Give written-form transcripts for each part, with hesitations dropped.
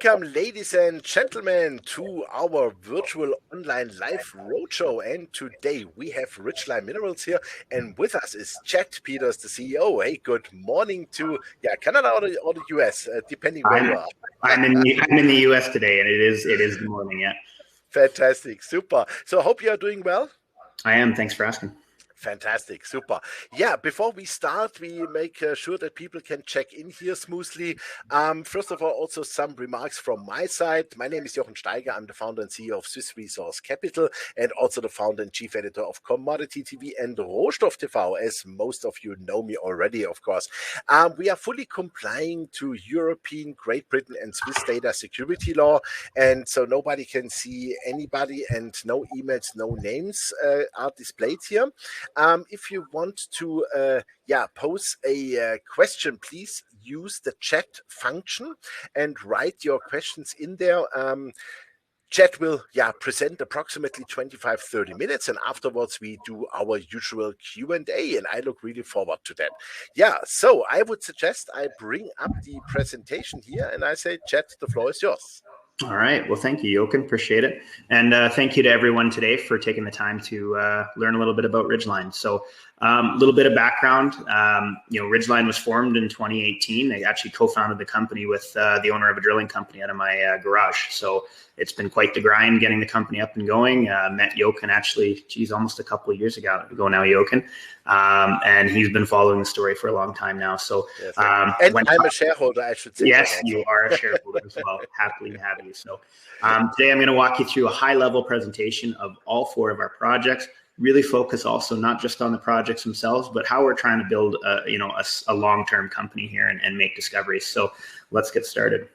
Welcome, ladies and gentlemen, to our virtual online live roadshow. And today we have Ridgeline Minerals here, and with us is Chad Peters, the CEO. Hey, good morning to Canada or the US, depending where you are. I'm in the US today, and it is the morning. Yeah, Fantastic, super. So I hope you are doing well. I am. Thanks for asking. Fantastic, super. Yeah, before we start, we make sure that people can check in here smoothly. First of all, also some remarks from my side. My name is Jochen Steiger. I'm the founder and CEO of Swiss Resource Capital and also the founder and chief editor of Commodity TV and Rohstoff TV, as most of you know me already, of course. We are fully complying to European, Great Britain and Swiss data security law, and so nobody can see anybody and no emails, no names are displayed here. If you want to pose a question, please use the chat function and write your questions in there. Chat will present approximately 25-30 minutes, and afterwards we do our usual Q&A, and I look really forward to that. So I would suggest I bring up the presentation here and I say, Chat, the floor is yours. All right. Well, thank you, Jochen. Appreciate it. And thank you to everyone today for taking the time to learn a little bit about Ridgeline. So a little bit of background, Ridgeline was formed in 2018. I actually co-founded the company with the owner of a drilling company out of my garage. So it's been quite the grind getting the company up and going. Met Jochen actually, almost a couple of years ago now, Jochen. And he's been following the story for a long time now. So, yes, and I'm a shareholder, I should say. Yes, you are a shareholder as well. Happily to have you. So today I'm going to walk you through a high-level presentation of all four of our projects. Really focus also not just on the projects themselves, but how we're trying to build a long-term company here and make discoveries. So let's get started.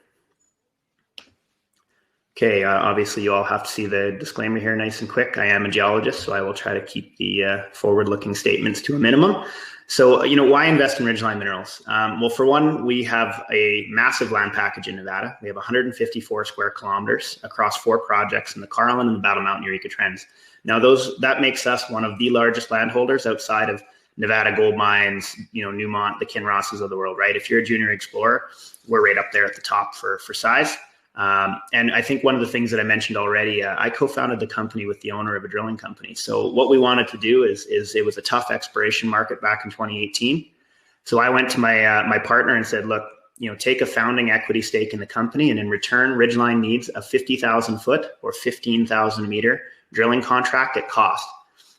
Okay, obviously you all have to see the disclaimer here nice and quick. I am a geologist, so I will try to keep the forward-looking statements to a minimum. So, why invest in Ridgeline Minerals? Well, for one, we have a massive land package in Nevada. We have 154 square kilometers across 4 projects in the Carlin and the Battle Mountain Eureka Trends. Now, that makes us one of the largest landholders outside of Nevada Gold Mines, Newmont, the Kinrosses of the world, right? If you're a junior explorer, we're right up there at the top for size. And I think one of the things that I mentioned already, I co-founded the company with the owner of a drilling company. So what we wanted to do is it was a tough exploration market back in 2018. So I went to my partner and said, look, take a founding equity stake in the company, and in return, Ridgeline needs a 50,000 foot or 15,000 meter drilling contract at cost.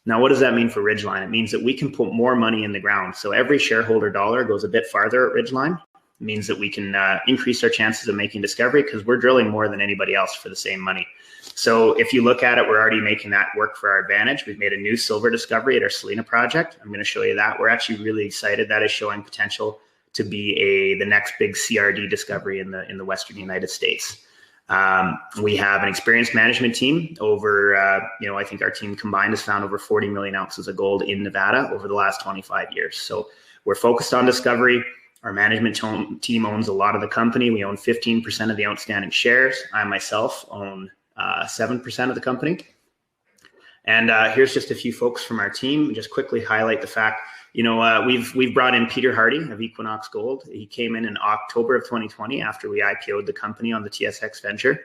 Now, what does that mean for Ridgeline? It means that we can put more money in the ground. So every shareholder dollar goes a bit farther at Ridgeline. It means that we can increase our chances of making discovery because we're drilling more than anybody else for the same money. So if you look at it, we're already making that work for our advantage. We've made a new silver discovery at our Salina project. I'm going to show you that. We're actually really excited. That is showing potential to be the next big CRD discovery in the Western United States. We have an experienced management team over, I think our team combined has found over 40 million ounces of gold in Nevada over the last 25 years. So we're focused on discovery. Our management team owns a lot of the company. We own 15% of the outstanding shares. I myself own 7% of the company. And here's just a few folks from our team. Just quickly highlight the fact, we've brought in Peter Hardy of Equinox Gold. He came in October of 2020 after we IPO'd the company on the TSX Venture.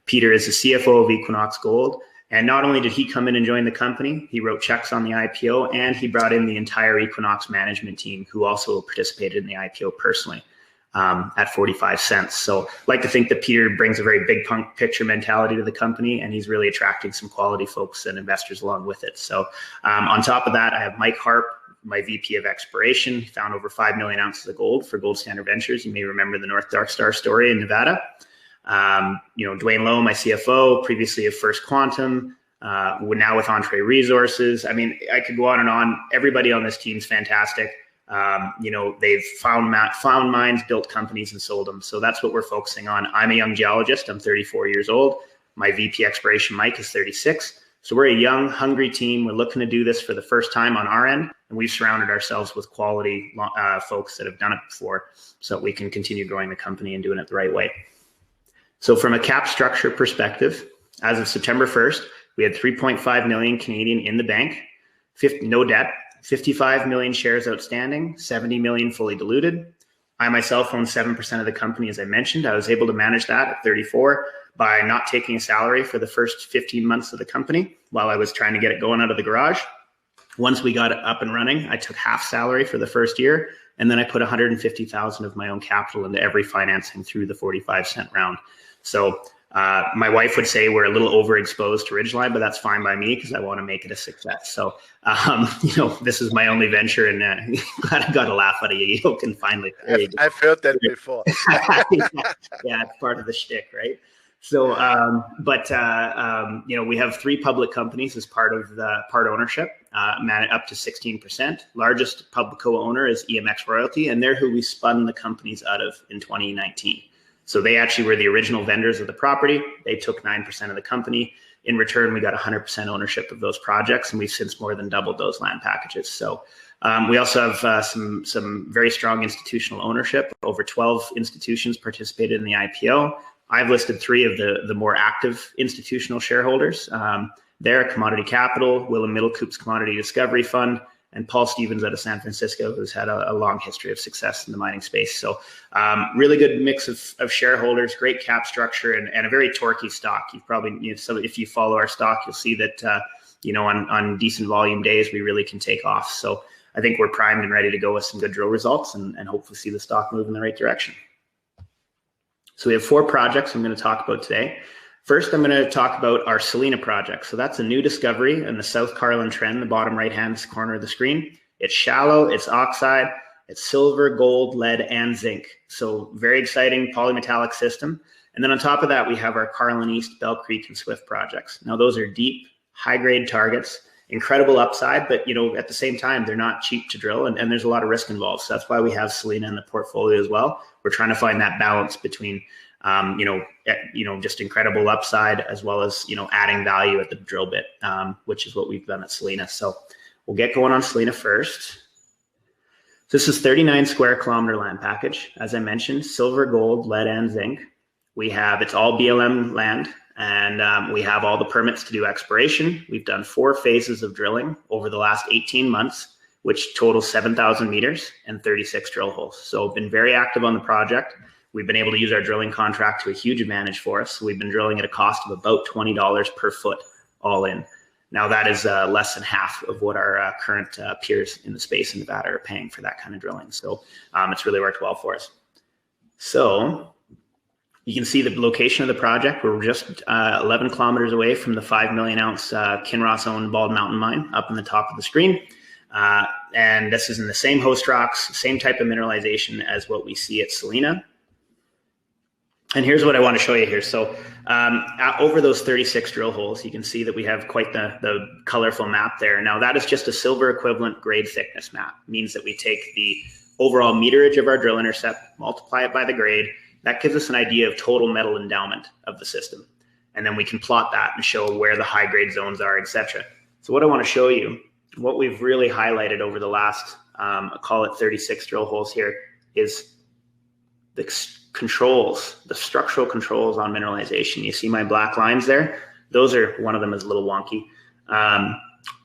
Peter is the CFO of Equinox Gold. And not only did he come in and join the company, he wrote checks on the IPO, and he brought in the entire Equinox management team, who also participated in the IPO personally at 45 cents. So I'd like to think that Peter brings a very big picture mentality to the company, and he's really attracting some quality folks and investors along with it. So on top of that, I have Mike Harp, my VP of exploration. He found over 5 million ounces of gold for Gold Standard Ventures. You may remember the North Dark Star story in Nevada. Dwayne Lowe, my CFO, previously of First Quantum, now with Entrée Resources. I mean, I could go on and on. Everybody on this team's fantastic. They've found mines, built companies, and sold them. So that's what we're focusing on. I'm a young geologist. I'm 34 years old. My VP exploration, Mike, is 36. So we're a young, hungry team. We're looking to do this for the first time on our end, and we've surrounded ourselves with quality folks that have done it before, so that we can continue growing the company and doing it the right way. So from a cap structure perspective, as of September 1st, we had 3.5 million Canadian in the bank, no debt, 55 million shares outstanding, 70 million fully diluted. I myself own 7% of the company, as I mentioned. I was able to manage that at 34 by not taking a salary for the first 15 months of the company while I was trying to get it going out of the garage. Once we got it up and running, I took half salary for the first year, and then I put 150,000 of my own capital into every financing through the 45-cent round. So my wife would say we're a little overexposed to Ridgeline, but that's fine by me because I want to make it a success. So, this is my only venture, and glad I got a laugh out of you. You can finally. I've heard that before. Yeah, it's part of the shtick, right? So, we have 3 public companies as part of the part ownership, up to 16%. Largest public co-owner is EMX Royalty, and they're who we spun the companies out of in 2019. So they actually were the original vendors of the property. They took 9% of the company. In return, we got 100% ownership of those projects, and we've since more than doubled those land packages. So we also have some very strong institutional ownership. Over 12 institutions participated in the IPO. I've listed 3 of the more active institutional shareholders. They're Commodity Capital, Willem Middelkoop's Commodity Discovery Fund, and Paul Stevens out of San Francisco, who's had a long history of success in the mining space. So really good mix of shareholders, great cap structure, and a very torquey stock. You've probably, so if you follow our stock, you'll see that, on decent volume days, we really can take off. So I think we're primed and ready to go with some good drill results and hopefully see the stock move in the right direction. So we have 4 projects I'm going to talk about today. First, I'm going to talk about our Celina project. So that's a new discovery in the South Carlin Trend, the bottom right-hand corner of the screen. It's shallow, it's oxide, it's silver, gold, lead, and zinc. So very exciting polymetallic system. And then on top of that, we have our Carlin East, Bell Creek, and Swift projects. Now those are deep, high-grade targets, incredible upside, but at the same time, they're not cheap to drill, and there's a lot of risk involved. So that's why we have Celina in the portfolio as well. We're trying to find that balance between just incredible upside as well as, adding value at the drill bit, which is what we've done at Celina. So we'll get going on Celina first. This is 39 square kilometer land package. As I mentioned, silver, gold, lead, and zinc. It's all BLM land, and we have all the permits to do exploration. We've done 4 phases of drilling over the last 18 months, which totals 7,000 meters and 36 drill holes. So been very active on the project. We've been able to use our drilling contract to a huge advantage for us. We've been drilling at a cost of about $20 per foot all in. Now that is less than half of what our current peers in the space in Nevada are paying for that kind of drilling. So it's really worked well for us. So you can see the location of the project. We're just 11 kilometers away from the 5 million ounce Kinross owned Bald Mountain mine up in the top of the screen. And this is in the same host rocks, same type of mineralization as what we see at Celina. And here's what I want to show you here. So over those 36 drill holes, you can see that we have quite the colorful map there. Now that is just a silver equivalent grade thickness map. It means that we take the overall meterage of our drill intercept, multiply it by the grade. That gives us an idea of total metal endowment of the system. And then we can plot that and show where the high grade zones are, etc. So what I want to show you, what we've really highlighted over the last, call it 36 drill holes here, is the controls, the structural controls on mineralization. You see my black lines there? Those are, one of them is a little wonky.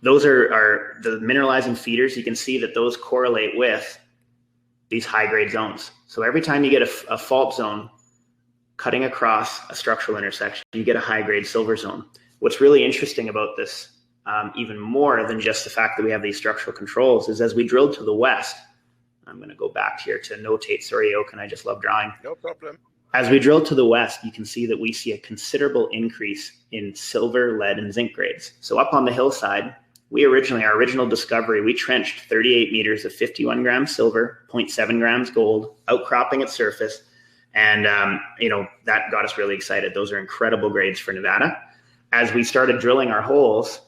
Those are the mineralizing feeders. You can see that those correlate with these high grade zones. So every time you get a fault zone cutting across a structural intersection, you get a high grade silver zone. What's really interesting about this, even more than just the fact that we have these structural controls, is as we drilled to the west, I'm going to go back here to notate, sorry, Oak, and I just love drawing. No problem. As we drill to the west, you can see that we see a considerable increase in silver, lead, and zinc grades. So up on the hillside, our original discovery, we trenched 38 meters of 51 grams silver, 0.7 grams gold, outcropping at surface. And, that got us really excited. Those are incredible grades for Nevada. As we started drilling our holes,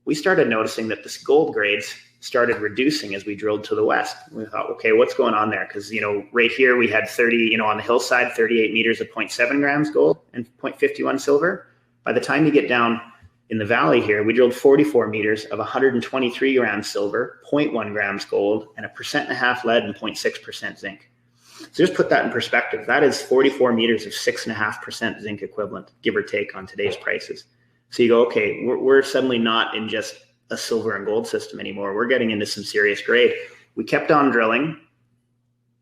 we started noticing that this gold grades started reducing as we drilled to the west. We thought, okay, what's going on there? Because, right here we had 30, on the hillside, 38 meters of 0.7 grams gold and 0.51 silver. By the time you get down in the valley here, we drilled 44 meters of 123 grams silver, 0.1 grams gold, and 1.5% lead and 0.6% zinc. So just put that in perspective. That is 44 meters of 6.5% zinc equivalent, give or take on today's prices. So you go, okay, we're suddenly not in just a silver and gold system anymore. We're getting into some serious grade. We kept on drilling,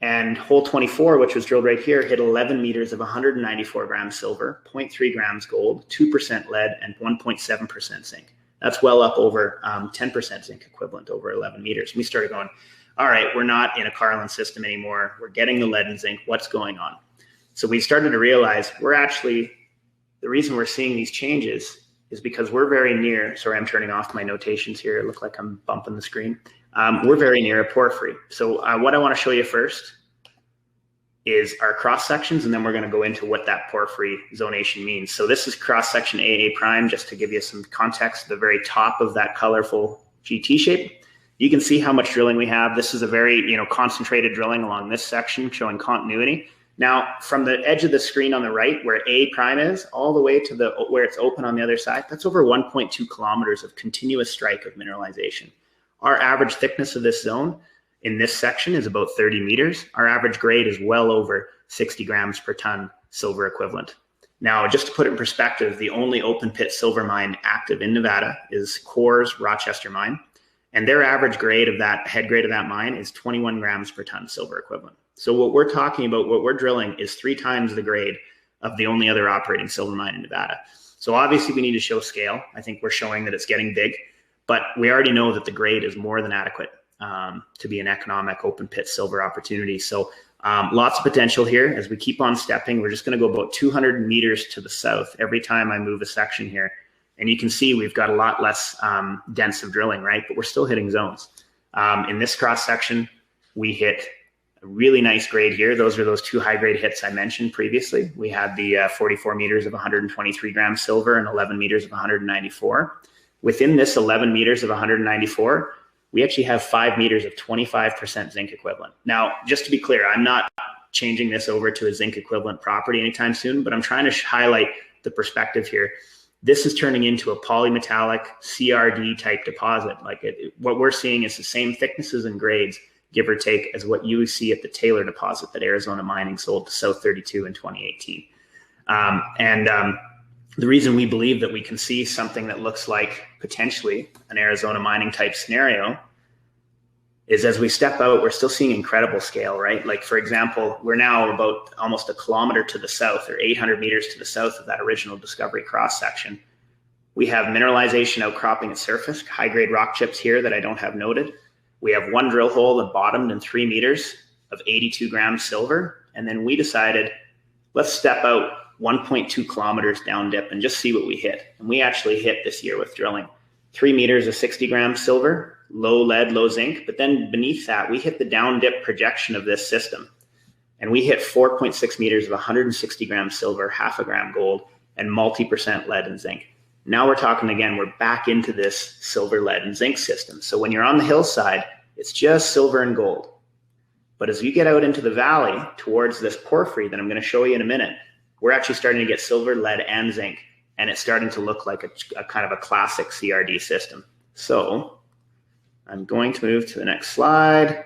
And hole 24, which was drilled right here, hit 11 meters of 194 grams silver, 0.3 grams gold, 2% lead, and 1.7% zinc. That's well up over 10% zinc equivalent over 11 meters. We started going, all right, we're not in a Carlin system anymore. We're getting the lead and zinc. What's going on? So we started to realize the reason we're seeing these changes is because we're very near, sorry, I'm turning off my notations here. It looked like I'm bumping the screen. We're very near a porphyry. So what I want to show you first is our cross sections, and then we're going to go into what that porphyry zonation means. So this is cross section AA prime, just to give you some context, the very top of that colorful GT shape. You can see how much drilling we have. This is a very concentrated drilling along this section, showing continuity. Now, from the edge of the screen on the right, where A prime is, all the way to where it's open on the other side, that's over 1.2 kilometers of continuous strike of mineralization. Our average thickness of this zone in this section is about 30 meters. Our average grade is well over 60 grams per ton silver equivalent. Now, just to put it in perspective, the only open pit silver mine active in Nevada is Core's Rochester mine, and their average grade of that, head grade of that mine, is 21 grams per ton silver equivalent. So what we're talking about, what we're drilling, is 3 times the grade of the only other operating silver mine in Nevada. So obviously we need to show scale. I think we're showing that it's getting big, but we already know that the grade is more than adequate to be an economic open pit silver opportunity. So lots of potential here. As we keep on stepping, we're just going to go about 200 meters to the south every time I move a section here. And you can see we've got a lot less dense of drilling, right? But we're still hitting zones. In this cross section, we hit a really nice grade here. Those are those 2 high grade hits I mentioned previously. We had the 44 meters of 123 grams silver and 11 meters of 194. Within this 11 meters of 194, we actually have 5 meters of 25% zinc equivalent. Now, just to be clear, I'm not changing this over to a zinc equivalent property anytime soon, but I'm trying to highlight the perspective here. This is turning into a polymetallic CRD type deposit. What we're seeing is the same thicknesses and grades, give or take, as what you see at the Taylor deposit that Arizona Mining sold to South 32 in 2018. The reason we believe that we can see something that looks like potentially an Arizona Mining type scenario is as we step out, we're still seeing incredible scale, right? Like, for example, we're now about almost a kilometer to the south, or 800 meters to the south of that original discovery cross section. We have mineralization outcropping at surface, high grade rock chips here that I don't have noted. We have 1 drill hole that bottomed in 3 meters of 82 grams silver. And then we decided, let's step out 1.2 kilometers down dip and just see what we hit. And we actually hit this year with drilling 3 meters of 60 grams silver, low lead, low zinc. But then beneath that, we hit the down dip projection of this system. And we hit 4.6 meters of 160 grams silver, half a gram gold, and multi% lead and zinc. Now we're talking again, we're back into this silver, lead, and zinc system. So when you're on the hillside, it's just silver and gold. But as you get out into the valley towards this porphyry that I'm going to show you in a minute, we're actually starting to get silver, lead, and zinc. And it's starting to look like a kind of a classic CRD system. So I'm going to move to the next slide.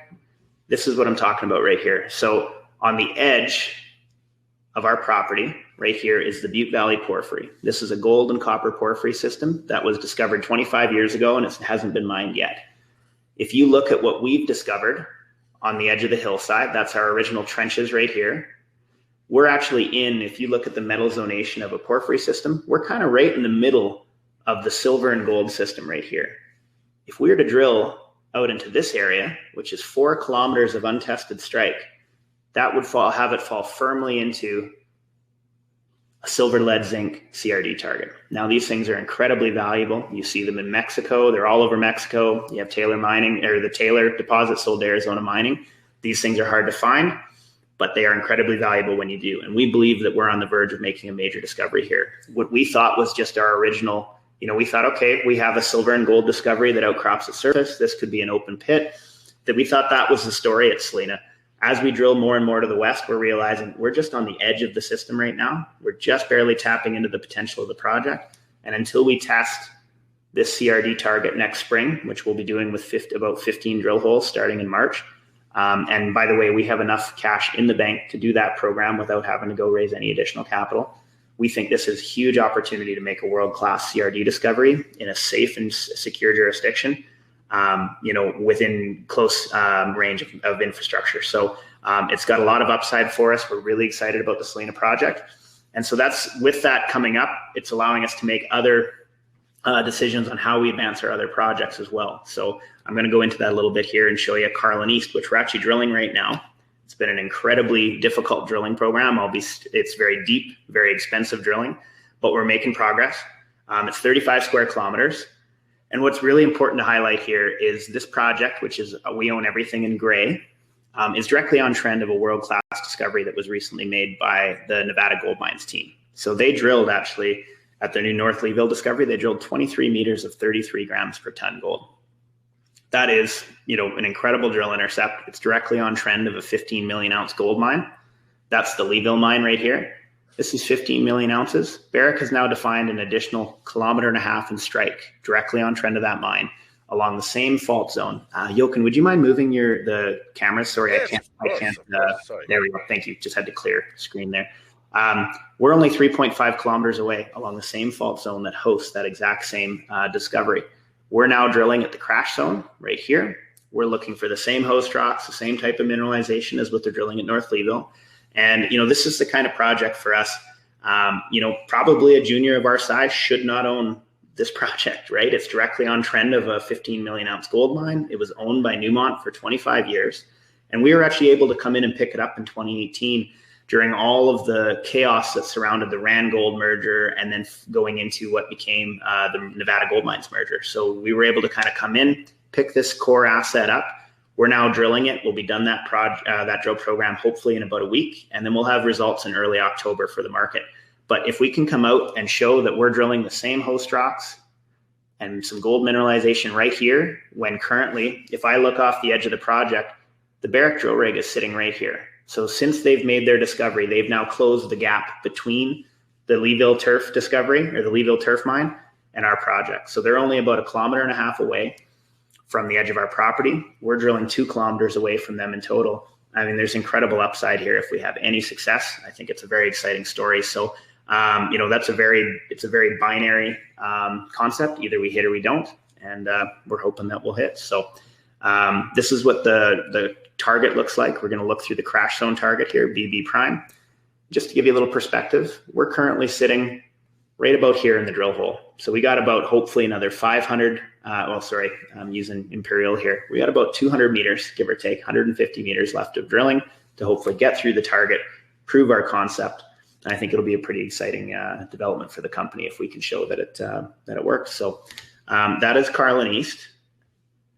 This is what I'm talking about right here. So on the edge of our property, right here, is the Butte Valley Porphyry. This is a gold and copper porphyry system that was discovered 25 years ago, and it hasn't been mined yet. If you look at what we've discovered on the edge of the hillside, that's our original trenches right here. We're actually if you look at the metal zonation of a porphyry system, we're kind of right in the middle of the silver and gold system right here. If we were to drill out into this area, which is 4 kilometers of untested strike, that would have it fall firmly into a silver, lead, zinc CRD target. Now, these things are incredibly valuable. You see them in Mexico. They're all over Mexico. You have Taylor Mining, or the Taylor deposit sold to Arizona Mining. These things are hard to find, but they are incredibly valuable when you do. And we believe that we're on the verge of making a major discovery here. What we thought was just our original, we thought, okay, we have a silver and gold discovery that outcrops at surface. This could be an open pit. That we thought that was the story at Salina. As we drill more and more to the west, we're realizing we're just on the edge of the system right now. We're just barely tapping into the potential of the project. And until we test this CRD target next spring, which we'll be doing with about 15 drill holes starting in March. And by the way, we have enough cash in the bank to do that program without having to go raise any additional capital. We think this is a huge opportunity to make a world-class CRD discovery in a safe and secure jurisdiction. within close range of infrastructure. So it's got a lot of upside for us. We're really excited about the Selena project. And so with that coming up, it's allowing us to make other decisions on how we advance our other projects as well. So I'm going to go into that a little bit here and show you Carlin East, which we're actually drilling right now. It's been an incredibly difficult drilling program. It's very deep, very expensive drilling, but we're making progress. It's 35 square kilometers. And what's really important to highlight here is this project, which is we own everything in gray, is directly on trend of a world-class discovery that was recently made by the Nevada Gold Mines team. So they drilled actually at their new North Leeville discovery, they drilled 23 meters of 33 grams per ton gold. That is, an incredible drill intercept. It's directly on trend of a 15 million ounce gold mine. That's the Leeville mine right here. This is 15 million ounces. Barrick has now defined an additional 1.5 kilometers in strike directly on trend of that mine along the same fault zone. Jochen, would you mind moving the camera? Sorry, yes, I can't. Sorry. There we go. Thank you. Just had to clear screen there. We're only 3.5 kilometers away along the same fault zone that hosts that exact same discovery. We're now drilling at the crash zone right here. We're looking for the same host rocks, the same type of mineralization as what they're drilling at North Leeville. And, this is the kind of project for us, probably a junior of our size should not own this project, right? It's directly on trend of a 15 million ounce gold mine. It was owned by Newmont for 25 years. And we were actually able to come in and pick it up in 2018 during all of the chaos that surrounded the Randgold merger and then going into what became the Nevada Gold Mines merger. So we were able to kind of come in, pick this core asset up. We're now drilling it. We'll be done that drill program hopefully in about a week, and then we'll have results in early October for the market. But if we can come out and show that we're drilling the same host rocks and some gold mineralization right here, when currently, if I look off the edge of the project, the Barrick drill rig is sitting right here. So since they've made their discovery, they've now closed the gap between the Leeville turf discovery or the Leeville turf mine and our project. So they're only about 1.5 kilometers away from the edge of our property. We're drilling 2 kilometers away from them in total. I mean, there's incredible upside here if we have any success. I think it's a very exciting story. So, it's a very binary concept. Either we hit or we don't, and we're hoping that we'll hit. So this is what the target looks like. We're going to look through the crash zone target here, BB prime. Just to give you a little perspective, we're currently sitting right about here in the drill hole. So we got about hopefully another 500, I'm using Imperial here. We got about 200 meters, give or take, 150 meters left of drilling to hopefully get through the target, prove our concept. And I think it'll be a pretty exciting development for the company if we can show that it works. So that is Carlin East.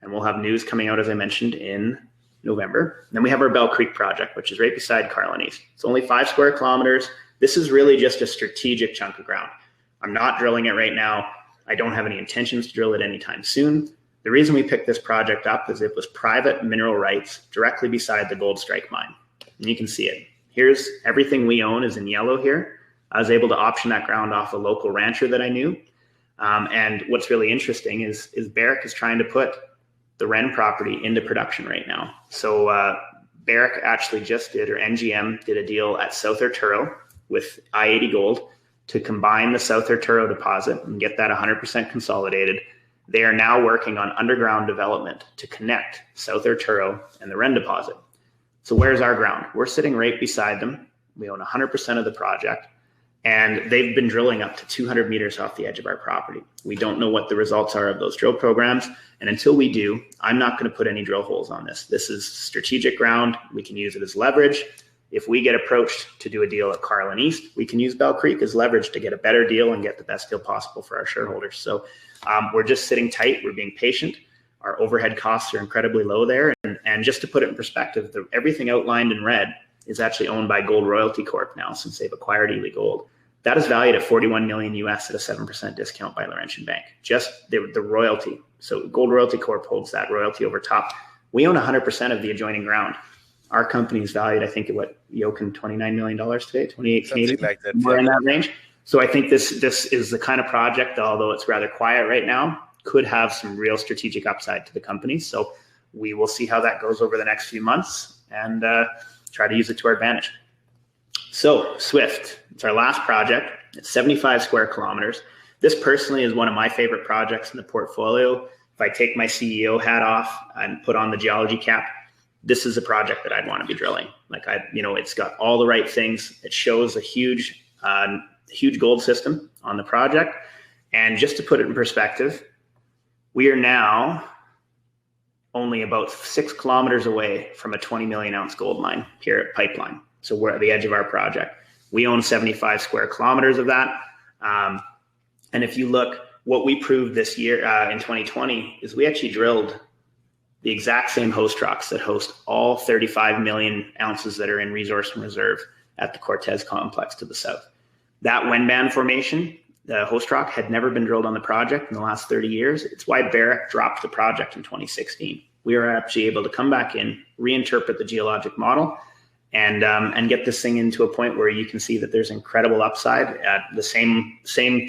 And we'll have news coming out, as I mentioned, in November. Then we have our Bell Creek project, which is right beside Carlin East. It's only 5 square kilometers. This is really just a strategic chunk of ground. I'm not drilling it right now. I don't have any intentions to drill it anytime soon. The reason we picked this project up is it was private mineral rights directly beside the Gold Strike mine. And you can see it. Here's everything we own is in yellow here. I was able to option that ground off a local rancher that I knew. And what's really interesting is Barrick is trying to put the Ren property into production right now. So Barrick actually just did, or NGM did a deal at South Arturo with i-80 Gold to combine the South Arturo deposit and get that 100% consolidated. They are now working on underground development to connect South Arturo and the Ren deposit. So where's our ground? We're sitting right beside them. We own 100% of the project, and they've been drilling up to 200 meters off the edge of our property. We don't know what the results are of those drill programs, and until we do, I'm not going to put any drill holes on this. This is strategic ground. We can use it as leverage. If we get approached to do a deal at Carlin East, we can use Bell Creek as leverage to get a better deal and get the best deal possible for our shareholders. So we're just sitting tight. We're being patient. Our overhead costs are incredibly low there. And just to put it in perspective, everything outlined in red is actually owned by Gold Royalty Corp now since they've acquired Ely Gold. That is valued at $41 million US at a 7% discount by Laurentian Bank. Just the royalty. So Gold Royalty Corp holds that royalty over top. We own 100% of the adjoining ground. Our company is valued, I think, at what, Jochen, $29 million today, 28 Canadian, like that, more in that range. So I think this is the kind of project, although it's rather quiet right now, could have some real strategic upside to the company. So we will see how that goes over the next few months and try to use it to our advantage. So Swift, it's our last project. It's 75 square kilometers. This personally is one of my favorite projects in the portfolio if I take my CEO hat off and put on the geology cap, this is a project that I'd want to be drilling. Like it's got all the right things. It shows a huge gold system on the project. And just to put it in perspective, we are now only about 6 kilometers away from a 20 million ounce gold mine here at Pipeline. So we're at the edge of our project. We own 75 square kilometers of that. And if you look, what we proved this year in 2020 is we actually drilled the exact same host rocks that host all 35 million ounces that are in resource and reserve at the Cortez complex to the south. That Wenban formation, the host rock, had never been drilled on the project in the last 30 years. It's why Barrick dropped the project in 2016. We were actually able to come back in, reinterpret the geologic model, and get this thing into a point where you can see that there's incredible upside at the same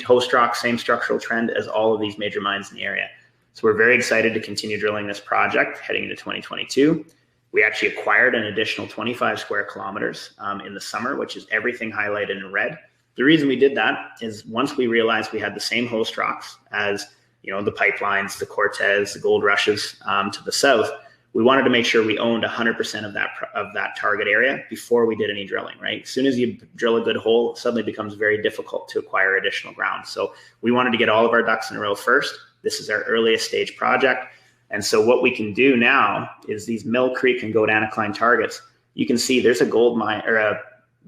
host rock, same structural trend as all of these major mines in the area. So we're very excited to continue drilling this project heading into 2022. We actually acquired an additional 25 square kilometers in the summer, which is everything highlighted in red. The reason we did that is once we realized we had the same host rocks as the pipelines, the Cortez, the gold rushes to the south, we wanted to make sure we owned 100% of that target area before we did any drilling, right? As soon as you drill a good hole, it suddenly becomes very difficult to acquire additional ground. So we wanted to get all of our ducks in a row first. This is our earliest stage project. And so what we can do now is these Mill Creek and Gold Anticline targets. You can see there's a gold mine or a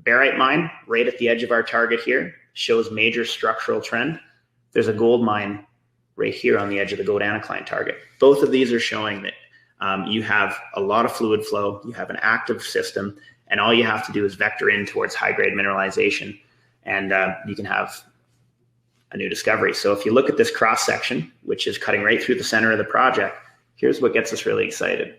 barite mine right at the edge of our target here, shows major structural trend. There's a gold mine right here on the edge of the Gold Anticline target. Both of these are showing that you have a lot of fluid flow, you have an active system, and all you have to do is vector in towards high-grade mineralization, and you can have a new discovery. So if you look at this cross-section, which is cutting right through the center of the project, here's what gets us really excited.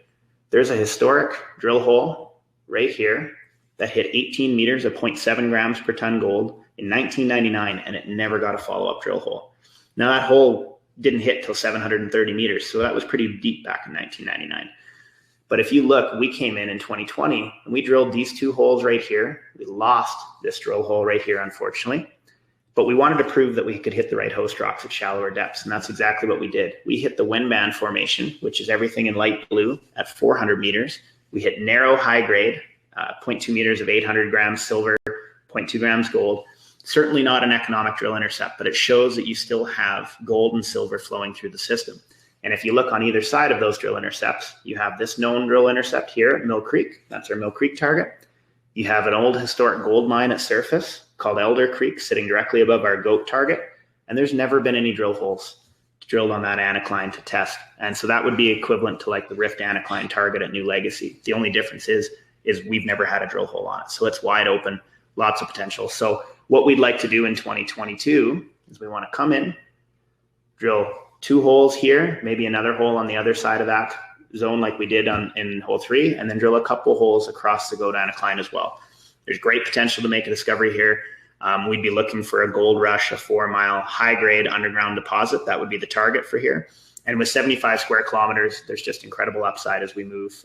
There's a historic drill hole right here that hit 18 meters of 0.7 grams per ton gold in 1999, and it never got a follow-up drill hole. Now that hole didn't hit till 730 meters, so that was pretty deep back in 1999. But if you look, we came in 2020 and we drilled these 2 holes right here. We lost this drill hole right here, unfortunately, but we wanted to prove that we could hit the right host rocks at shallower depths, and that's exactly what we did. We hit the Wenban formation, which is everything in light blue, at 400 meters. We hit narrow high grade, 0.2 meters of 800 grams silver, 0.2 grams gold. Certainly not an economic drill intercept, but it shows that you still have gold and silver flowing through the system. And if you look on either side of those drill intercepts, you have this known drill intercept here at Mill Creek. That's our Mill Creek target. You have an old historic gold mine at surface called Elder Creek sitting directly above our GOAT target. And there's never been any drill holes drilled on that anticline to test. And so that would be equivalent to like the Rift anticline target at New Legacy. The only difference is we've never had a drill hole on it. So it's wide open, lots of potential. So what we'd like to do in 2022 is we want to come in, drill 2 holes here, maybe another hole on the other side of that zone like we did in hole 3, and then drill a couple holes across the Goat Anticline as well. There's great potential to make a discovery here. We'd be looking for a gold rush, a 4-mile high-grade underground deposit. That would be the target for here. And with 75 square kilometers, there's just incredible upside as we move,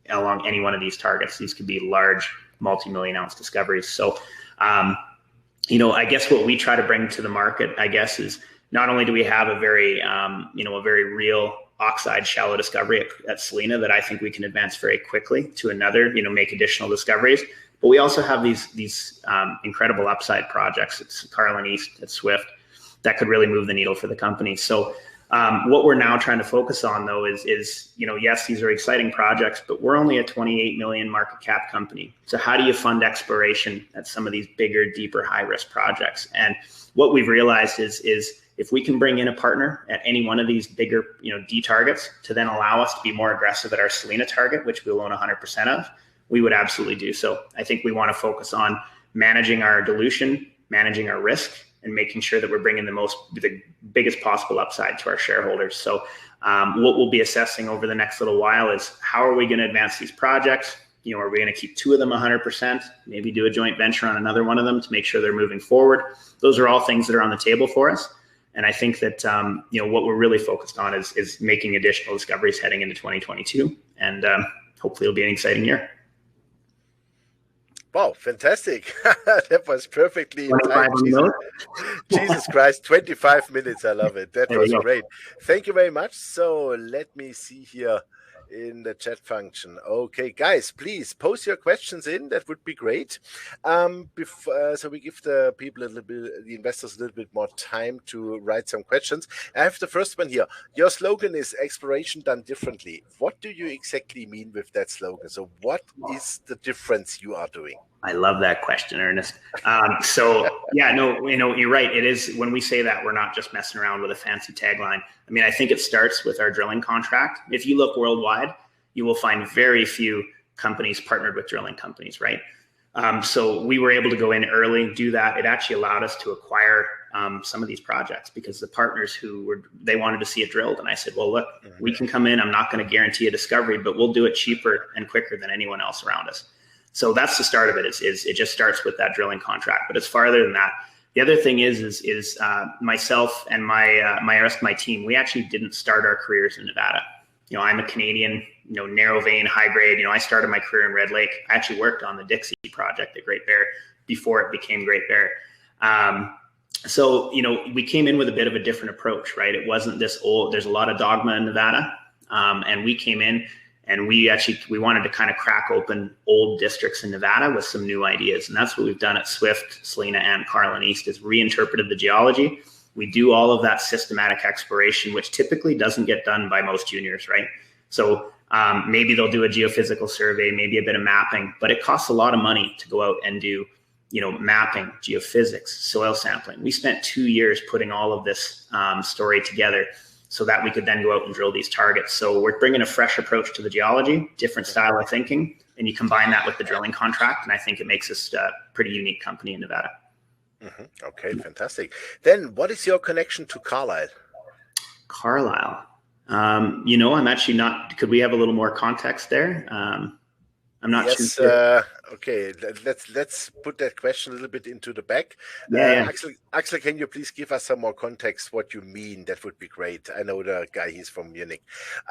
along any one of these targets. These could be large, multi-million ounce discoveries. So, I guess what we try to bring to the market, is not only do we have a very, a very real oxide shallow discovery at Salina that I think we can advance very quickly to another, make additional discoveries. But we also have these incredible upside projects at Carlin East, at Swift, that could really move the needle for the company. So what we're now trying to focus on, though, is yes, these are exciting projects, but we're only a 28 million market cap company. So how do you fund exploration at some of these bigger, deeper, high risk projects? And what we've realized is if we can bring in a partner at any one of these bigger, D targets to then allow us to be more aggressive at our Salina target, which we'll own 100% of, we would absolutely do so. I think we want to focus on managing our dilution, managing our risk, and making sure that we're bringing the biggest possible upside to our shareholders. So what we'll be assessing over the next little while is how are we going to advance these projects? Are we going to keep 2 of them 100%, maybe do a joint venture on another one of them to make sure they're moving forward? Those are all things that are on the table for us. And I think that, what we're really focused on is making additional discoveries heading into 2022. And hopefully it'll be an exciting year. Wow, fantastic. That was perfectly 25 timed. on the nose. Jesus Christ, 25 minutes. I love it. That There we was go. great. Thank you very much. So let me see here in the chat function. Okay, guys, please post your questions in. That would be great. So we give the people a little bit, the investors a little bit more time to write some questions. I have the first one here. Your slogan is exploration done differently. What do you exactly mean with that slogan? So what is the difference you are doing? I love that question, Ernest. Yeah, no, you're right. It is, when we say that, we're not just messing around with a fancy tagline. I mean, I think it starts with our drilling contract. If you look worldwide, you will find very few companies partnered with drilling companies, right? So we were able to go in early, do that. It actually allowed us to acquire some of these projects because the partners they wanted to see it drilled. And I said, well, look, we can come in. I'm not going to guarantee a discovery, but we'll do it cheaper and quicker than anyone else around us. So that's the start of it. It just starts with that drilling contract, but it's farther than that. The other thing is myself and my rest of my team, we actually didn't start our careers in Nevada. I'm a Canadian, narrow vein, high grade. I started my career in Red Lake. I actually worked on the Dixie project at Great Bear before it became Great Bear. So we came in with a bit of a different approach, right? It wasn't this old, there's a lot of dogma in Nevada. And we came in and we wanted to kind of crack open old districts in Nevada with some new ideas. And that's what we've done at Swift, Salina, and Carlin East, is reinterpreted the geology. We do all of that systematic exploration, which typically doesn't get done by most juniors, right? So maybe they'll do a geophysical survey, maybe a bit of mapping, but it costs a lot of money to go out and do, mapping, geophysics, soil sampling. We spent 2 years putting all of this story together so that we could then go out and drill these targets. So we're bringing a fresh approach to the geology, different style of thinking, and you combine that with the drilling contract, and I think it makes us a pretty unique company in Nevada. Okay, fantastic. Then what is your connection to Carlyle? Carlyle. I'm actually not, could we have a little more context there? I'm not too sure. Okay, let's put that question a little bit into the back. Yeah. Axel, can you please give us some more context what you mean? That would be great. I know the guy, he's from Munich.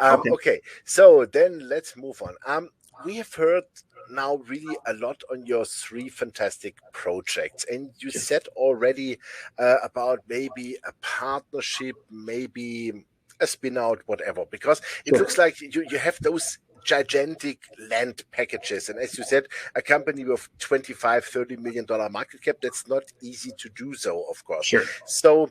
Okay, so then let's move on. We have heard now really a lot on your 3 fantastic projects, and you said already about maybe a partnership, maybe a spin out, whatever, because it looks like you have those gigantic land packages, and as you said, a company with $25-30 million market cap, that's not easy to do so, of course. Sure. So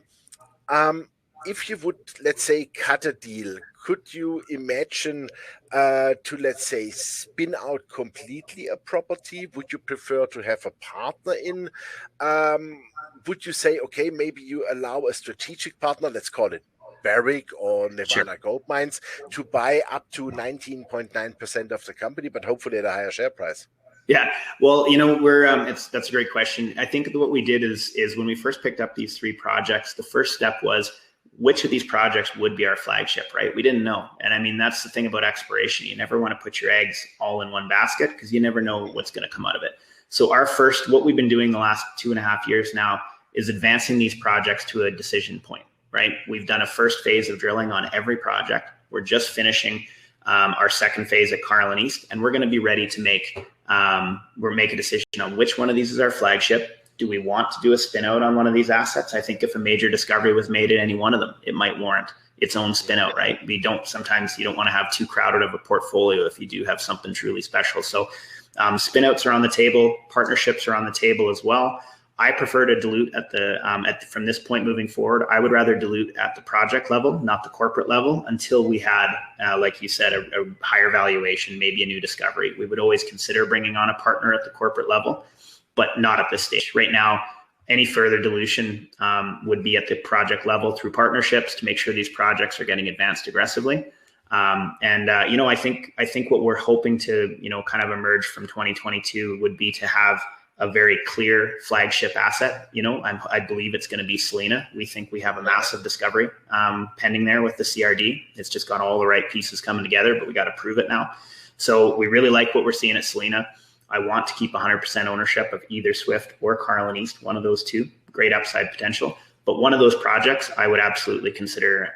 if you would, let's say, cut a deal, could you imagine to, let's say, spin out completely a property? Would you prefer to have a partner in? Would you say, okay, maybe you allow a strategic partner, let's call it Barrick or Nevada Gold Mines, to buy up to 19.9% of the company, but hopefully at a higher share price? Yeah, well, that's a great question. I think what we did is when we first picked up these 3 projects, the first step was which of these projects would be our flagship, right? We didn't know. And I mean, that's the thing about exploration. You never want to put your eggs all in one basket because you never know what's going to come out of it. So what we've been doing the last 2.5 years now is advancing these projects to a decision point, right? We've done a first phase of drilling on every project. We're just finishing our second phase at Carlin East, and we're going to be ready to make a decision on which one of these is our flagship. Do we want to do a spin out on one of these assets? I think if a major discovery was made at any one of them, it might warrant its own spin out, right? Sometimes you don't want to have too crowded of a portfolio if you do have something truly special. So spin outs are on the table, partnerships are on the table as well. I prefer to dilute from this point moving forward. I would rather dilute at the project level, not the corporate level, until we had, like you said, a higher valuation, maybe a new discovery. We would always consider bringing on a partner at the corporate level, but not at this stage. Right now, any further dilution would be at the project level through partnerships to make sure these projects are getting advanced aggressively. I think what we're hoping to, kind of emerge from 2022 would be to have a very clear flagship asset. I believe it's going to be Salina. We think we have a massive discovery pending there with the CRD. It's just got all the right pieces coming together, but we got to prove it now. So we really like what we're seeing at Salina. I want to keep 100% ownership of either Swift or Carlin East, one of those two. Great upside potential. But one of those projects, I would absolutely consider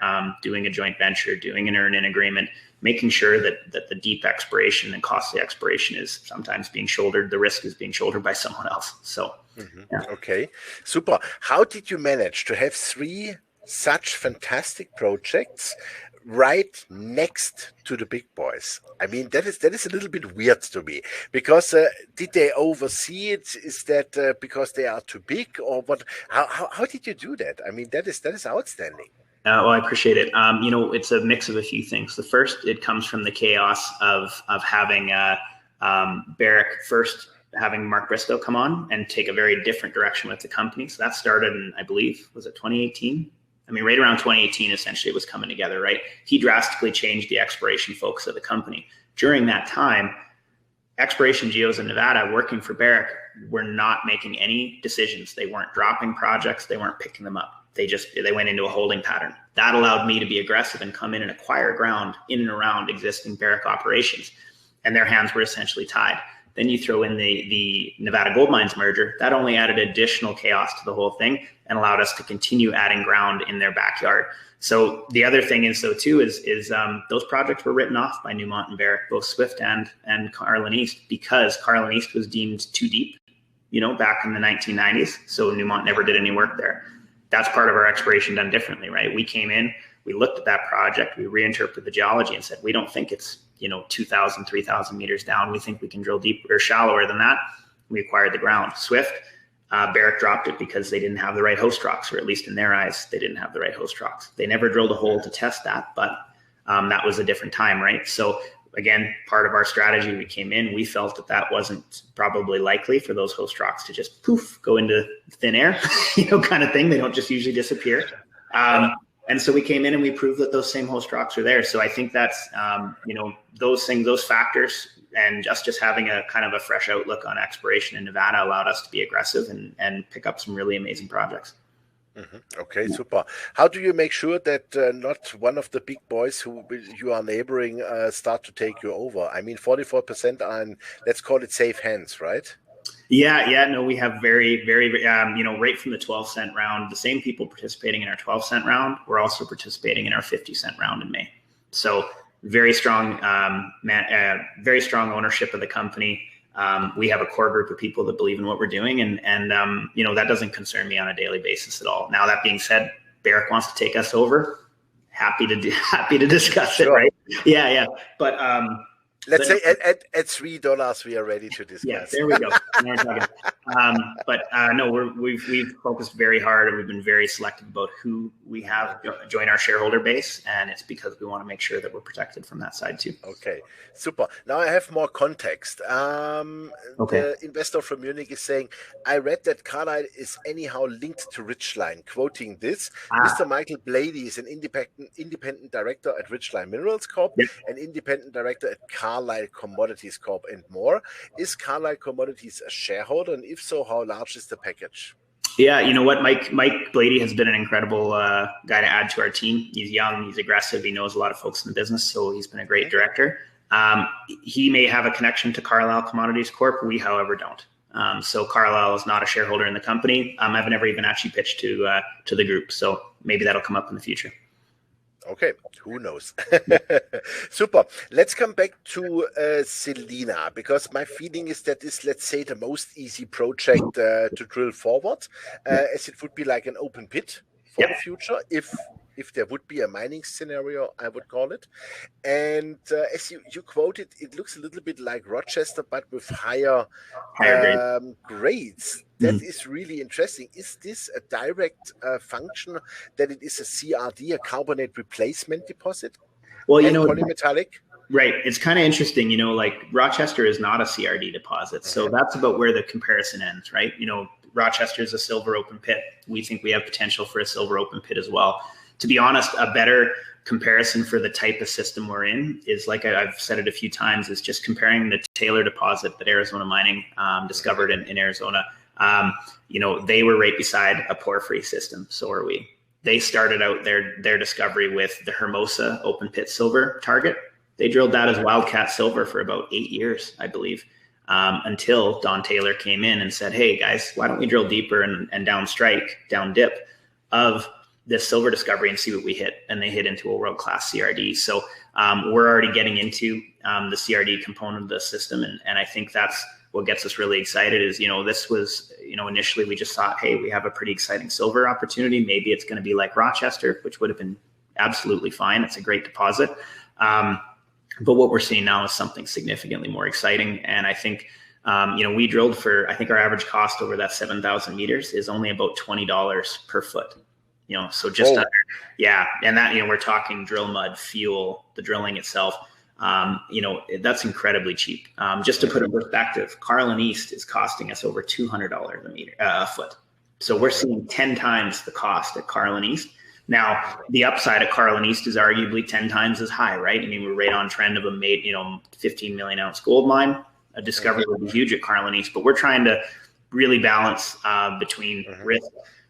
doing a joint venture, doing an earn-in agreement, making sure that the deep exploration and costly exploration is sometimes being shouldered. The risk is being shouldered by someone else. So, Okay, super. How did you manage to have three such fantastic projects right next to the big boys? I mean, that is a little bit weird to me, because did they oversee it? Is that because they are too big, or what? How did you do that? I mean, that is outstanding. Well, I appreciate it. It's a mix of a few things. The first, it comes from the chaos of having Barrick first, having Mark Bristow come on and take a very different direction with the company. So that started in, I believe, was it 2018? I mean, right around 2018, essentially, it was coming together, right? He drastically changed the exploration focus of the company. During that time, exploration geos in Nevada working for Barrick were not making any decisions. They weren't dropping projects. They weren't picking them up. They went into a holding pattern. That allowed me to be aggressive and come in and acquire ground in and around existing Barrick operations. And their hands were essentially tied. Then you throw in the Nevada Gold Mines merger. That only added additional chaos to the whole thing and allowed us to continue adding ground in their backyard. So the other thing is, though, too, is those projects were written off by Newmont and Barrick, both Swift and Carlin East, because Carlin East was deemed too deep, back in the 1990s. So Newmont never did any work there. That's part of our exploration done differently, right? We came in, we looked at that project, we reinterpreted the geology and said, we don't think it's 2,000, 3,000 meters down. We think we can drill deeper or shallower than that. We acquired the ground. Swift, Barrick dropped it because they didn't have the right host rocks, or at least in their eyes, they didn't have the right host rocks. They never drilled a hole to test that, but that was a different time, right? So again, part of our strategy, we came in, we felt that wasn't probably likely for those host rocks to just poof, go into thin air, kind of thing. They don't just usually disappear. And so we came in and we proved that those same host rocks are there. So I think that's, those things, those factors, and just having a kind of a fresh outlook on exploration in Nevada allowed us to be aggressive and pick up some really amazing projects. Okay, super. How do you make sure that not one of the big boys who you are neighboring start to take you over? I mean, 44% are in, let's call it, safe hands, right? Yeah. No, we have very, very, right from the 12-cent round, the same people participating in our 12-cent round, we're also participating in our 50-cent round in May. So very strong, very strong ownership of the company. We have a core group of people that believe in what we're doing, and that doesn't concern me on a daily basis at all. Now, that being said, Barrick wants to take us over. Happy to discuss it, right? Yeah. But let's say at $3, we are ready to discuss. Yeah, there we go. We've focused very hard, and we've been very selective about who we have join our shareholder base, and it's because we want to make sure that we're protected from that side too. Okay, super. Now I have more context. The investor from Munich is saying, I read that Carlyle is anyhow linked to Ridgeline. Quoting this, Mr. Michael Blady is an independent director at Ridgeline Minerals Corp, an independent director at Carlyle Commodities Corp, and more. Is Carlyle Commodities a shareholder, and if so, how large is the package? Yeah, you know what, Mike Blady has been an incredible guy to add to our team. He's young, he's aggressive, he knows a lot of folks in the business, so he's been a great director. He may have a connection to Carlyle Commodities Corp. We, however, don't. So Carlyle is not a shareholder in the company. I've never even actually pitched to the group, so maybe that'll come up in the future. Okay, who knows? Super. Let's come back to Selena, because my feeling is that is, let's say, the most easy project to drill forward, as it would be like an open pit for the future, if there would be a mining scenario, I would call it. And as you quoted, it looks a little bit like Rochester, but with higher grades. That is really interesting. Is this a direct function that it is a CRD, a carbonate replacement deposit? Well, polymetallic? Right. It's kind of interesting, like Rochester is not a CRD deposit. So that's about where the comparison ends, right? Rochester is a silver open pit. We think we have potential for a silver open pit as well. To be honest, a better comparison for the type of system we're in is, like I've said it a few times, is just comparing the Taylor deposit that Arizona Mining discovered in Arizona. They were right beside a porphyry system. So are we. They started out their discovery with the Hermosa open pit silver target. They drilled that as Wildcat silver for about 8 years, I believe, until Don Taylor came in and said, hey guys, why don't we drill deeper and down strike, down dip of this silver discovery and see what we hit. And they hit into a world-class CRD. So we're already getting into the CRD component of the system. And I think that's what gets us really excited is, this was, initially we just thought, hey, we have a pretty exciting silver opportunity. Maybe it's going to be like Rochester, which would have been absolutely fine. It's a great deposit. But what we're seeing now is something significantly more exciting. And I think, we drilled for, I think our average cost over that 7,000 meters is only about $20 per foot. So just under, yeah. And that, we're talking drill mud, fuel, the drilling itself. That's incredibly cheap. Just to put it in perspective, Carlin East is costing us over $200 a foot. So we're seeing 10 times the cost at Carlin East. Now, the upside at Carlin East is arguably 10 times as high, right? I mean, we're right on trend of a 15 million ounce gold mine. A discovery would be huge at Carlin East, but we're trying to really balance between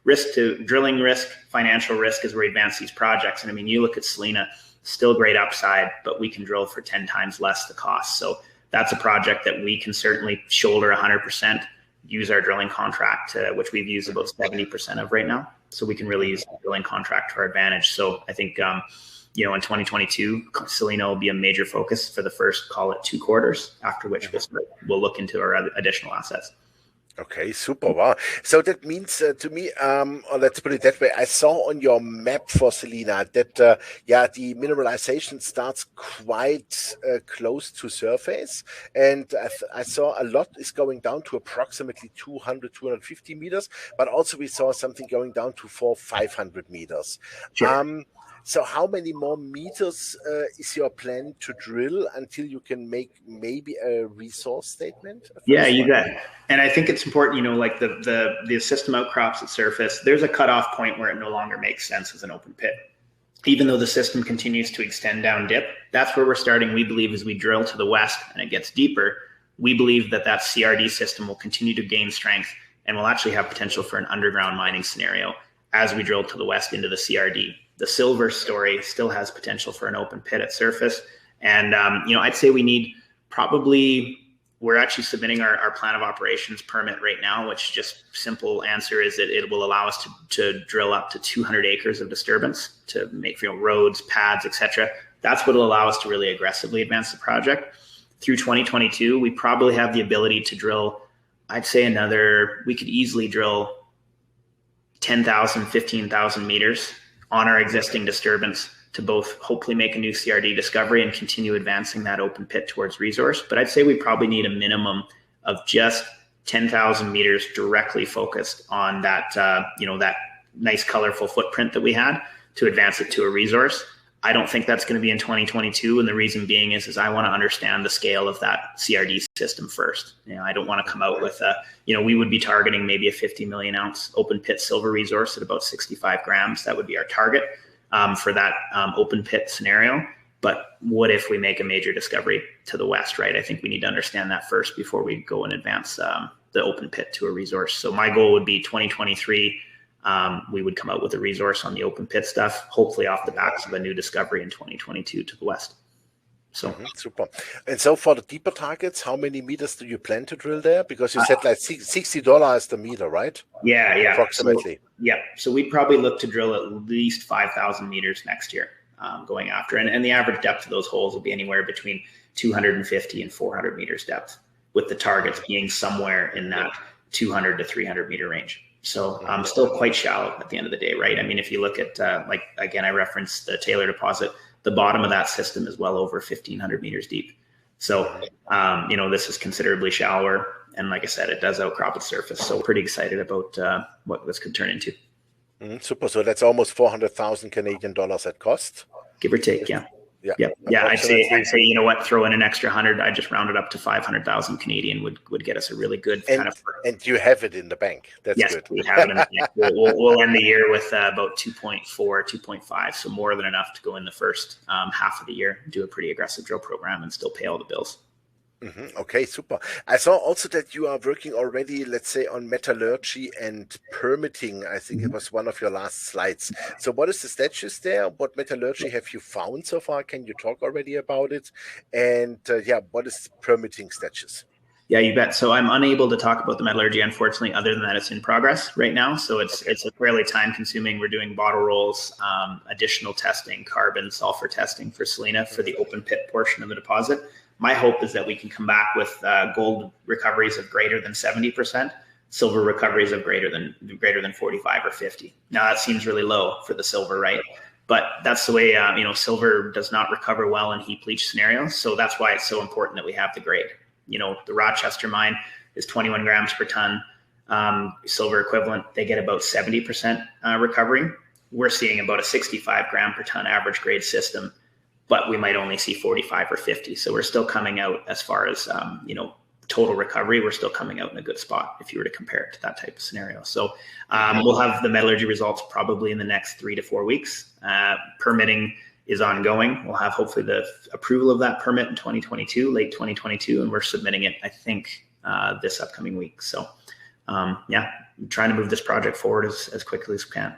risk to drilling risk, financial risk as we advance these projects. And I mean, you look at Salina, still great upside, but we can drill for 10 times less the cost. So that's a project that we can certainly shoulder 100%, use our drilling contract, which we've used about 70% of right now. So we can really use the drilling contract to our advantage. So I think, in 2022, Salina will be a major focus for the first, call it 2 quarters, after which we'll look into our additional assets. Okay, super. Wow. So that means to me, or let's put it that way, I saw on your map for Salina that, the mineralization starts quite close to surface. And I saw a lot is going down to approximately 200, 250 meters, but also we saw something going down to 400-500 meters. Sure. So how many more meters is your plan to drill until you can make maybe a resource statement? Yeah, you bet. And I think it's important, like the system outcrops at surface, there's a cutoff point where it no longer makes sense as an open pit. Even though the system continues to extend down dip, that's where we're starting. We believe as we drill to the west and it gets deeper, we believe that CRD system will continue to gain strength and will actually have potential for an underground mining scenario as we drill to the west into the CRD. The silver story still has potential for an open pit at surface. And, I'd say we need we're actually submitting our plan of operations permit right now, which just simple answer is that it will allow us to drill up to 200 acres of disturbance to make roads, pads, etc. That's what will allow us to really aggressively advance the project. Through 2022, we probably have the ability to drill, I'd say we could easily drill 10,000, 15,000 meters on our existing disturbance to both hopefully make a new CRD discovery and continue advancing that open pit towards resource. But I'd say we probably need a minimum of just 10,000 meters directly focused on that, that nice colorful footprint that we had to advance it to a resource. I don't think that's going to be in 2022. And the reason being is I want to understand the scale of that CRD system first. I don't want to come out with we would be targeting maybe a 50 million ounce open pit silver resource at about 65 grams. That would be our target for that open pit scenario. But what if we make a major discovery to the west, right? I think we need to understand that first before we go and advance the open pit to a resource. So my goal would be 2023. We would come out with a resource on the open pit stuff, hopefully off the backs of a new discovery in 2022 to the west. So super. And so for the deeper targets, how many meters do you plan to drill there? Because you said like $60 the meter, right? Yeah. Approximately. So we'd probably look to drill at least 5,000 meters next year going after. And the average depth of those holes will be anywhere between 250 and 400 meters depth, with the targets being somewhere in that 200 to 300 meter range. So still quite shallow at the end of the day, right? I mean, if you look at, I referenced the Taylor deposit, the bottom of that system is well over 1,500 meters deep. So, this is considerably shallower. And like I said, it does outcrop its surface. So pretty excited about what this could turn into. Super. So that's almost 400,000 Canadian dollars at cost. Give or take, yeah. Yeah, I'd say, you know what, throw in an extra 100. I just rounded up to 500,000 Canadian would get us a really good kind of. And you have it in the bank. That's yes, good. We have it in the bank. We'll end the year with about 2.4, 2.5. So more than enough to go in the first half of the year, do a pretty aggressive drill program and still pay all the bills. Okay, super. I saw also that you are working already, let's say, on metallurgy and permitting. I think it was one of your last slides. So what is the status there? What metallurgy have you found so far? Can you talk already about it? And what is the permitting status? Yeah, you bet. So I'm unable to talk about the metallurgy, unfortunately, other than that it's in progress right now. So it's a fairly time consuming. We're doing bottle rolls, additional testing, carbon, sulfur testing for Selena for the open pit portion of the deposit. My hope is that we can come back with gold recoveries of greater than 70%, silver recoveries of greater than 45 or 50. Now that seems really low for the silver, right? But that's the way, silver does not recover well in heap leach scenarios. So that's why it's so important that we have the grade. The Rochester mine is 21 grams per ton silver equivalent. They get about 70% recovery. We're seeing about a 65 gram per ton average grade system, but we might only see 45 or 50. So we're still coming out as far as, total recovery. We're still coming out in a good spot if you were to compare it to that type of scenario. So we'll have the metallurgy results probably in the next 3 to 4 weeks. Permitting is ongoing. We'll have hopefully the approval of that permit in 2022, late 2022, and we're submitting it, I think, this upcoming week. So, I'm trying to move this project forward as quickly as we can.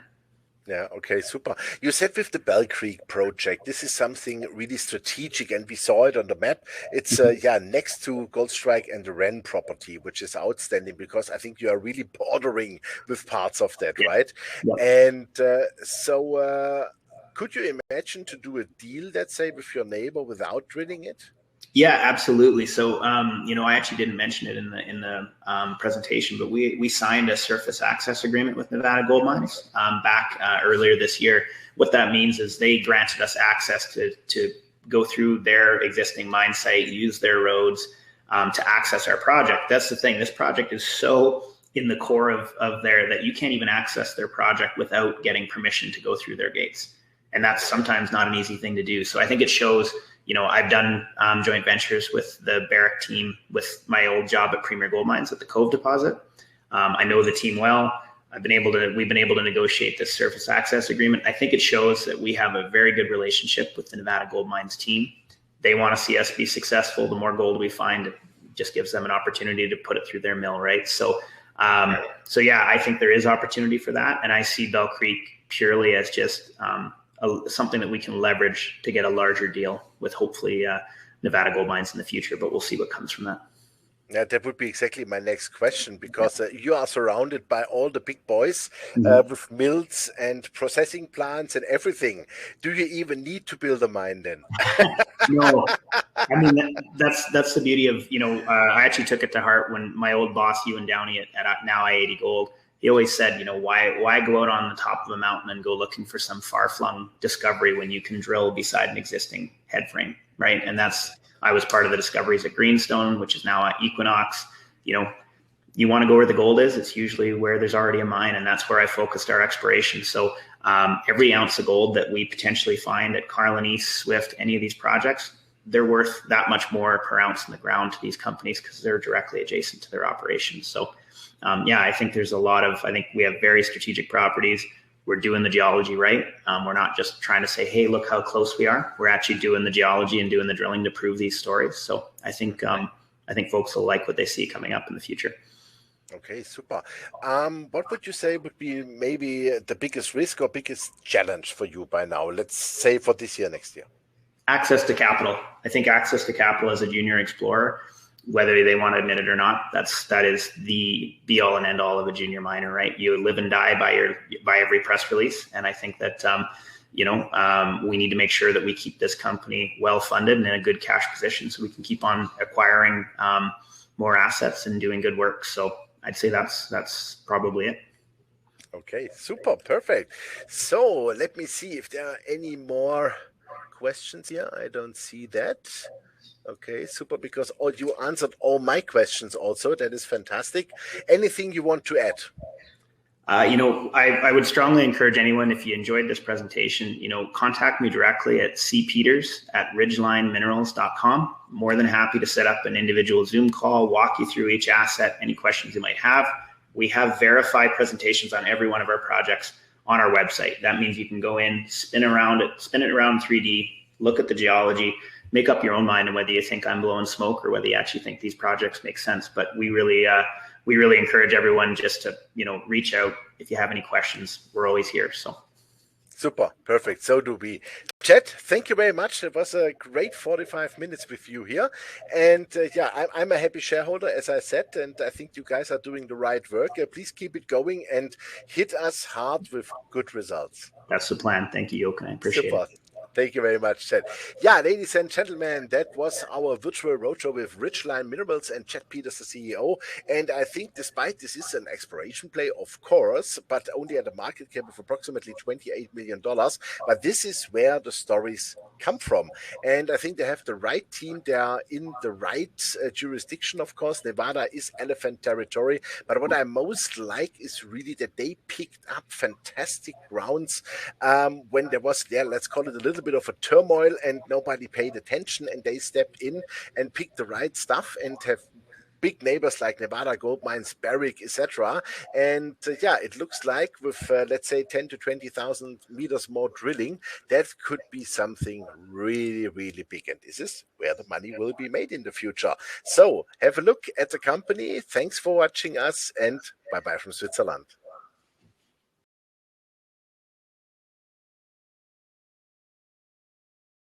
Yeah, okay, super. You said with the Bell Creek project, this is something really strategic, and we saw it on the map. It's next to Goldstrike and the Wren property, which is outstanding because I think you are really bordering with parts of that, right? Yeah. And could you imagine to do a deal, let's say, with your neighbor without drilling it? Yeah, absolutely. So, I actually didn't mention it in the presentation, but we signed a surface access agreement with Nevada Gold Mines back earlier this year. What that means is they granted us access to go through their existing mine site, use their roads to access our project. That's the thing. This project is so in the core of there that you can't even access their project without getting permission to go through their gates. And that's sometimes not an easy thing to do. So I think it shows, I've done joint ventures with the Barrick team with my old job at Premier Gold Mines at the Cove deposit. I know the team well. We've been able to negotiate this surface access agreement. I think it shows that we have a very good relationship with the Nevada Gold Mines team. They want to see us be successful. The more gold we find, it just gives them an opportunity to put it through their mill, right? So I think there is opportunity for that. And I see Bell Creek purely as just something that we can leverage to get a larger deal with hopefully Nevada Gold Mines in the future, but we'll see what comes from that. Yeah, that would be exactly my next question, because you are surrounded by all the big boys with mills and processing plants and everything. Do you even need to build a mine then? No, I mean, that's the beauty of, I actually took it to heart when my old boss, Ewan Downey at now i-80 Gold, he always said, why go out on the top of a mountain and go looking for some far-flung discovery when you can drill beside an existing head frame, right? And I was part of the discoveries at Greenstone, which is now at Equinox. You want to go where the gold is. It's usually where there's already a mine, and that's where I focused our exploration. So every ounce of gold that we potentially find at Carlin East, Swift, any of these projects, they're worth that much more per ounce in the ground to these companies because they're directly adjacent to their operations. So I think there's I think we have very strategic properties. We're doing the geology right. We're not just trying to say, hey, look how close we are. We're actually doing the geology and doing the drilling to prove these stories. So I think folks will like what they see coming up in the future. Okay, super. What would you say would be maybe the biggest risk or biggest challenge for you by now? Let's say for this year, next year. Access to capital. I think access to capital as a junior explorer, whether they want to admit it or not, that is the be all and end all of a junior miner, right? You live and die by every press release. And I think that, we need to make sure that we keep this company well funded and in a good cash position so we can keep on acquiring more assets and doing good work. So I'd say that's probably it. Okay, super, perfect. So let me see if there are any more questions here. I don't see that. Okay, super, because you answered all my questions also. That is fantastic. Anything you want to add? I would strongly encourage anyone, if you enjoyed this presentation, contact me directly at cpeters@ridgelineminerals.com. More than happy to set up an individual Zoom call, walk you through each asset, any questions you might have. We have verified presentations on every one of our projects on our website. That means you can go in, spin it around 3D, look at the geology, make up your own mind on whether you think I'm blowing smoke or whether you actually think these projects make sense. But we really encourage everyone just to, reach out if you have any questions. We're always here. So. Super, perfect. So do we. Chet, thank you very much. It was a great 45 minutes with you here. And yeah, I'm a happy shareholder, as I said, and I think you guys are doing the right work. Please keep it going and hit us hard with good results. That's the plan. Thank you, Jochen. I appreciate Super. it. Thank you very much, Chet. Yeah, ladies and gentlemen, that was our virtual roadshow with Ridgeline Minerals and Chet Peters, the CEO. And I think despite this is an exploration play, of course, but only at a market cap of approximately $28 million. But this is where the stories come from. And I think they have the right team. They are in the right jurisdiction, of course. Nevada is elephant territory. But what I most like is really that they picked up fantastic grounds when there was there, let's call it a little bit of a turmoil and nobody paid attention, and they stepped in and picked the right stuff and have big neighbors like Nevada Gold Mines, Barrick, etc. And yeah, it looks like with let's say 10 to 20,000 meters more drilling, that could be something really, really big. And this is where the money will be made in the future. So have a look at the company. Thanks for watching us, and bye bye from Switzerland.